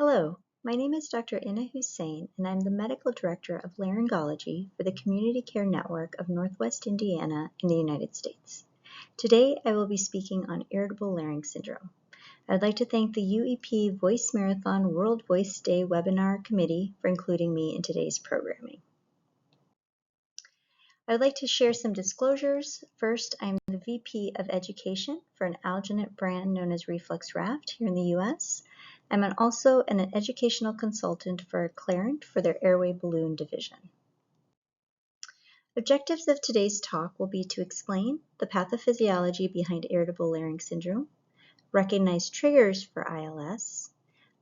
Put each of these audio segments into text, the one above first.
Hello, my name is Dr. Ina Husain, and I'm the Medical Director of Laryngology for the Community Care Network of Northwest Indiana in the United States. Today, I will be speaking on irritable larynx syndrome. I'd like to thank the UEP Voice Marathon World Voice Day webinar committee for including me in today's programming. I'd like to share some disclosures. First, I'm the VP of Education for an alginate brand known as Reflux Raft here in the US. I'm also an educational consultant for Clarent for their airway balloon division. Objectives of today's talk will be to explain the pathophysiology behind irritable larynx syndrome, recognize triggers for ILS,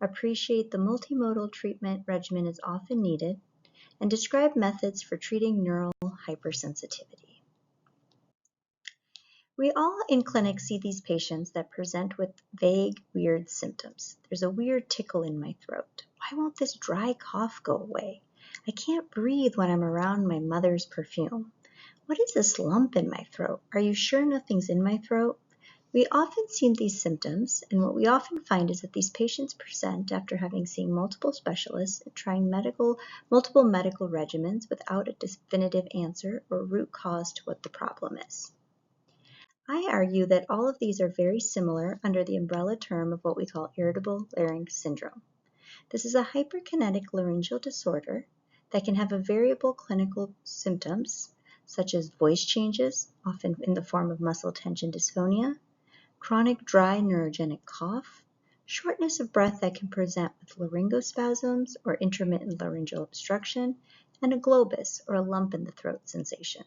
appreciate the multimodal treatment regimen is often needed, and describe methods for treating neural hypersensitivity. We all in clinic see these patients that present with vague, weird symptoms. There's a weird tickle in my throat. Why won't this dry cough go away? I can't breathe when I'm around my mother's perfume. What is this lump in my throat? Are you sure nothing's in my throat? We often see these symptoms, and what we often find is that these patients present after having seen multiple specialists and trying multiple medical regimens without a definitive answer or root cause to what the problem is. I argue that all of these are very similar under the umbrella term of what we call irritable larynx syndrome. This is a hyperkinetic laryngeal disorder that can have a variable clinical symptoms, such as voice changes, often in the form of muscle tension dysphonia, chronic dry neurogenic cough, shortness of breath that can present with laryngospasms or intermittent laryngeal obstruction, and a globus or a lump in the throat sensation.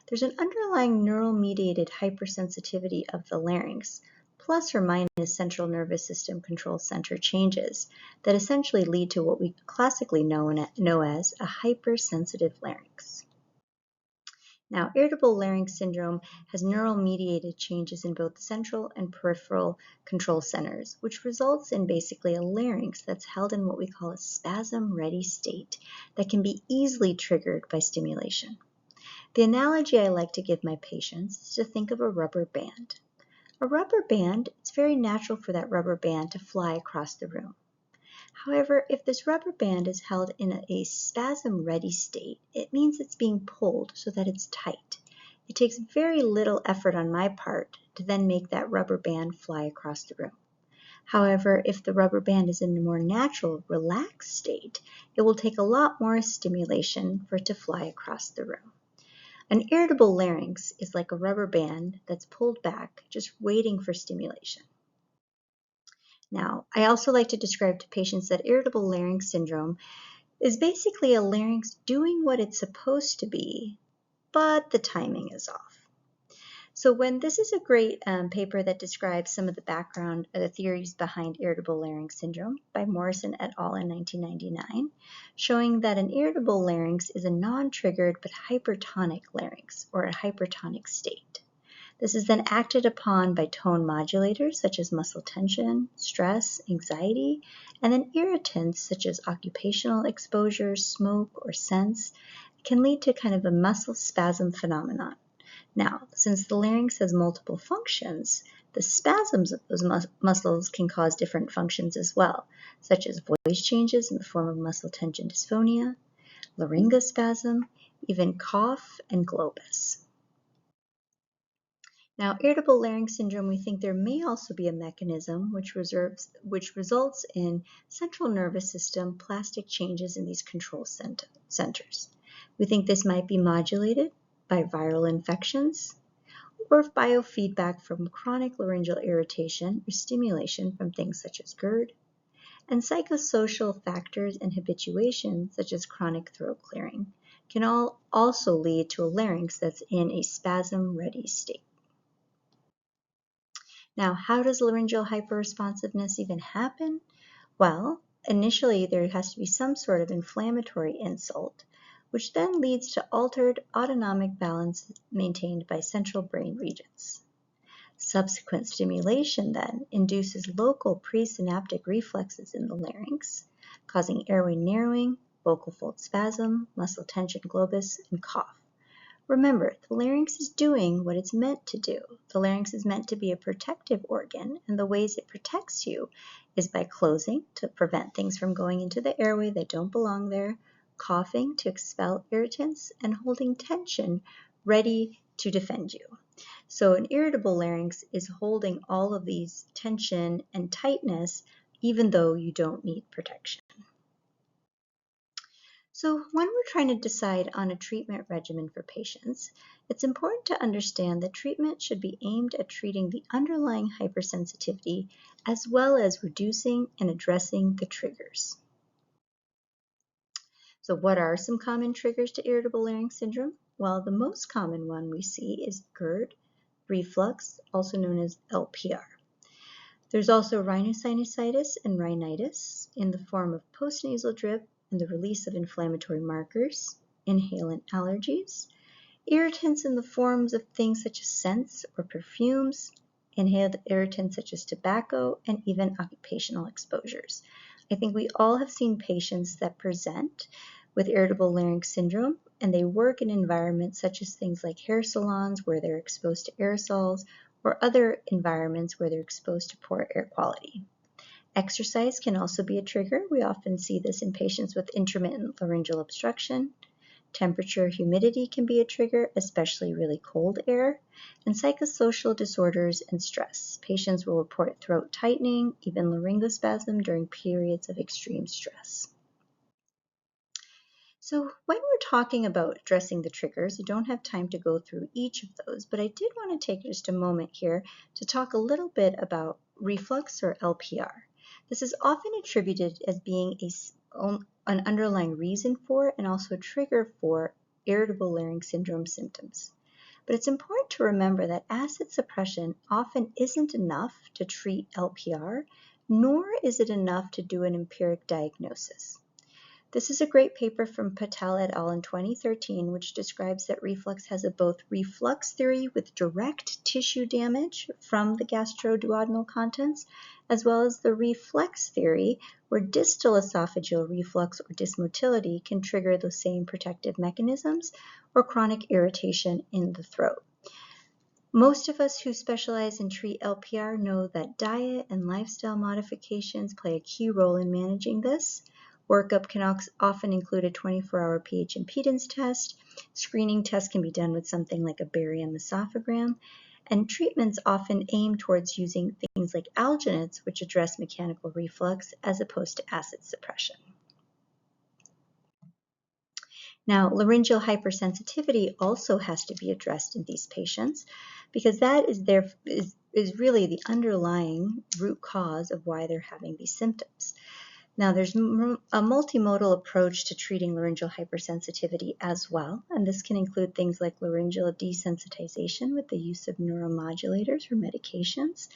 There's an underlying neural-mediated hypersensitivity of the larynx, plus or minus central nervous system control center changes that essentially lead to what we classically know as a hypersensitive larynx. Now, irritable larynx syndrome has neural-mediated changes in both central and peripheral control centers, which results in basically a larynx that's held in what we call a spasm-ready state that can be easily triggered by stimulation. The analogy I like to give my patients is to think of a rubber band. A rubber band, it's very natural for that rubber band to fly across the room. However, if this rubber band is held in a spasm-ready state, it means it's being pulled so that it's tight. It takes very little effort on my part to then make that rubber band fly across the room. However, if the rubber band is in a more natural, relaxed state, it will take a lot more stimulation for it to fly across the room. An irritable larynx is like a rubber band that's pulled back, just waiting for stimulation. Now, I also like to describe to patients that irritable larynx syndrome is basically a larynx doing what it's supposed to be, but the timing is off. So this is a great paper that describes some of the background the theories behind irritable larynx syndrome by Morrison et al. In 1999, showing that an irritable larynx is a non-triggered but hypertonic larynx, or a hypertonic state. This is then acted upon by tone modulators such as muscle tension, stress, anxiety, and then irritants such as occupational exposure, smoke, or scents can lead to kind of a muscle spasm phenomenon. Now, since the larynx has multiple functions, the spasms of those muscles can cause different functions as well, such as voice changes in the form of muscle tension dysphonia, laryngospasm, even cough, and globus. Now, irritable larynx syndrome, we think there may also be a mechanism which results in central nervous system plastic changes in these control centers. We think this might be modulated by viral infections or biofeedback from chronic laryngeal irritation or stimulation from things such as GERD, and psychosocial factors and habituation such as chronic throat clearing can all also lead to a larynx that's in a spasm-ready state. Now, how does laryngeal hyperresponsiveness even happen? Well, initially there has to be some sort of inflammatory insult, which then leads to altered autonomic balance maintained by central brain regions. Subsequent stimulation then induces local presynaptic reflexes in the larynx, causing airway narrowing, vocal fold spasm, muscle tension globus, and cough. Remember, the larynx is doing what it's meant to do. The larynx is meant to be a protective organ, and the ways it protects you is by closing to prevent things from going into the airway that don't belong there, coughing to expel irritants, and holding tension ready to defend you. So an irritable larynx is holding all of these tension and tightness even though you don't need protection. So when we're trying to decide on a treatment regimen for patients, it's important to understand that treatment should be aimed at treating the underlying hypersensitivity as well as reducing and addressing the triggers. So what are some common triggers to irritable larynx syndrome? Well, the most common one we see is GERD, reflux, also known as LPR. There's also rhinosinusitis and rhinitis in the form of postnasal drip and the release of inflammatory markers, inhalant allergies, irritants in the forms of things such as scents or perfumes, inhaled irritants such as tobacco, and even occupational exposures. I think we all have seen patients that present with irritable larynx syndrome, and they work in environments such as things like hair salons where they're exposed to aerosols, or other environments where they're exposed to poor air quality. Exercise can also be a trigger. We often see this in patients with intermittent laryngeal obstruction. Temperature, humidity can be a trigger, especially really cold air. And psychosocial disorders and stress. Patients will report throat tightening, even laryngospasm during periods of extreme stress. So when we're talking about addressing the triggers, I don't have time to go through each of those, but I did want to take just a moment here to talk a little bit about reflux or LPR. This is often attributed as being an underlying reason for and also a trigger for irritable larynx syndrome symptoms. But it's important to remember that acid suppression often isn't enough to treat LPR, nor is it enough to do an empiric diagnosis. This is a great paper from Patel et al. In 2013, which describes that reflux has both reflux theory with direct tissue damage from the gastroduodenal contents, as well as the reflex theory, where distal esophageal reflux or dysmotility can trigger the same protective mechanisms or chronic irritation in the throat. Most of us who specialize and treat LPR know that diet and lifestyle modifications play a key role in managing this. Workup can often include a 24-hour pH impedance test. Screening tests can be done with something like a barium esophagram. And treatments often aim towards using things like alginates, which address mechanical reflux, as opposed to acid suppression. Now, laryngeal hypersensitivity also has to be addressed in these patients because that is really the underlying root cause of why they're having these symptoms. Now, there's a multimodal approach to treating laryngeal hypersensitivity as well, and this can include things like laryngeal desensitization with the use of neuromodulators or medications.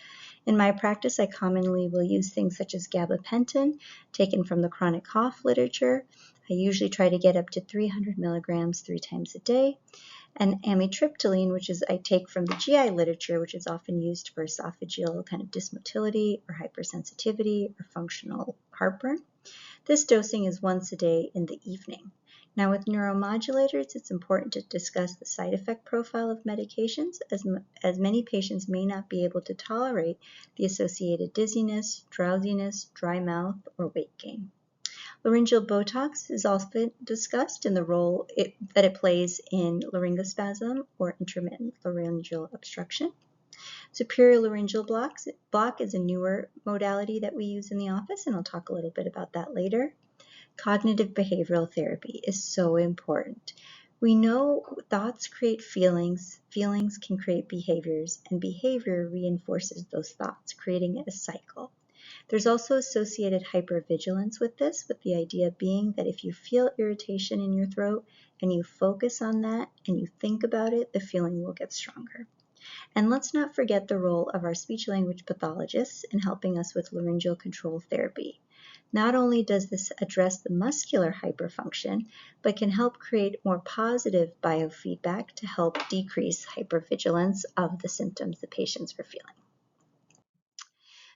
In my practice, I commonly will use things such as gabapentin, taken from the chronic cough literature. I usually try to get up to 300 milligrams 3 times a day. And amitriptyline, which I take from the GI literature, which is often used for esophageal kind of dysmotility or hypersensitivity or functional heartburn. This dosing is once a day in the evening. Now with neuromodulators, it's important to discuss the side effect profile of medications, as many patients may not be able to tolerate the associated dizziness, drowsiness, dry mouth, or weight gain. Laryngeal Botox is often discussed in the role that it plays in laryngospasm or intermittent laryngeal obstruction. Superior laryngeal block is a newer modality that we use in the office, and I'll talk a little bit about that later. Cognitive behavioral therapy is so important. We know thoughts create feelings, feelings can create behaviors, and behavior reinforces those thoughts, creating a cycle. There's also associated hypervigilance with this, with the idea being that if you feel irritation in your throat and you focus on that and you think about it, the feeling will get stronger. And let's not forget the role of our speech-language pathologists in helping us with laryngeal control therapy. Not only does this address the muscular hyperfunction, but can help create more positive biofeedback to help decrease hypervigilance of the symptoms the patients are feeling.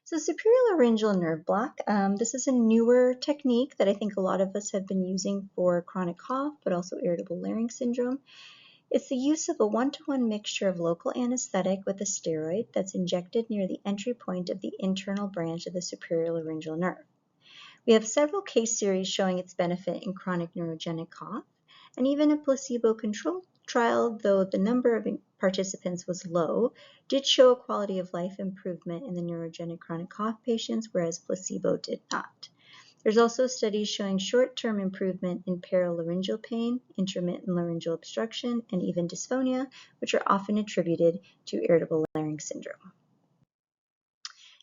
So superior laryngeal nerve block, this is a newer technique that I think a lot of us have been using for chronic cough, but also irritable larynx syndrome. It's the use of a one-to-one mixture of local anesthetic with a steroid that's injected near the entry point of the internal branch of the superior laryngeal nerve. We have several case series showing its benefit in chronic neurogenic cough, and even a placebo-controlled trial, though the number of participants was low, did show a quality of life improvement in the neurogenic chronic cough patients, whereas placebo did not. There's also studies showing short-term improvement in paralaryngeal pain, intermittent laryngeal obstruction, and even dysphonia, which are often attributed to irritable larynx syndrome.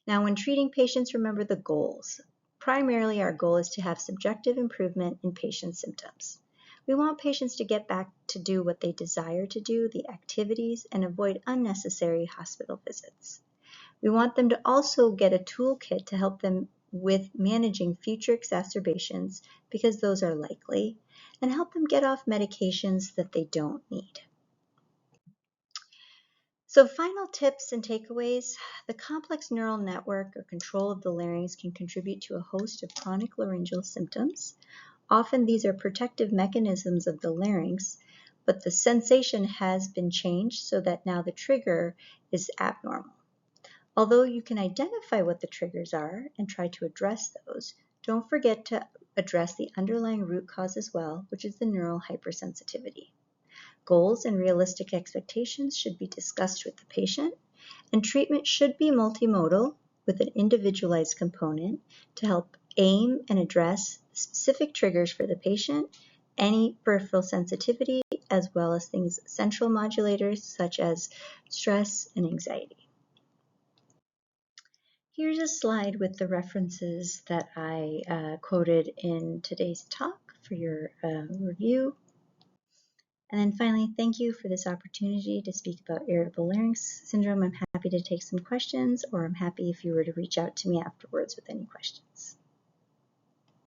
Now, when treating patients, remember the goals. Primarily, our goal is to have subjective improvement in patient symptoms. We want patients to get back to do what they desire to do, the activities, and avoid unnecessary hospital visits. We want them to also get a toolkit to help them with managing future exacerbations, because those are likely, and help them get off medications that they don't need. So final tips and takeaways. The complex neural network or control of the larynx can contribute to a host of chronic laryngeal symptoms. Often these are protective mechanisms of the larynx, but the sensation has been changed so that now the trigger is abnormal. Although you can identify what the triggers are and try to address those, don't forget to address the underlying root cause as well, which is the neural hypersensitivity. Goals and realistic expectations should be discussed with the patient, and treatment should be multimodal with an individualized component to help aim and address specific triggers for the patient, any peripheral sensitivity, as well as things central modulators such as stress and anxiety. Here's a slide with the references that I quoted in today's talk for your review. And then finally, thank you for this opportunity to speak about irritable larynx syndrome. I'm happy to take some questions, or I'm happy if you were to reach out to me afterwards with any questions.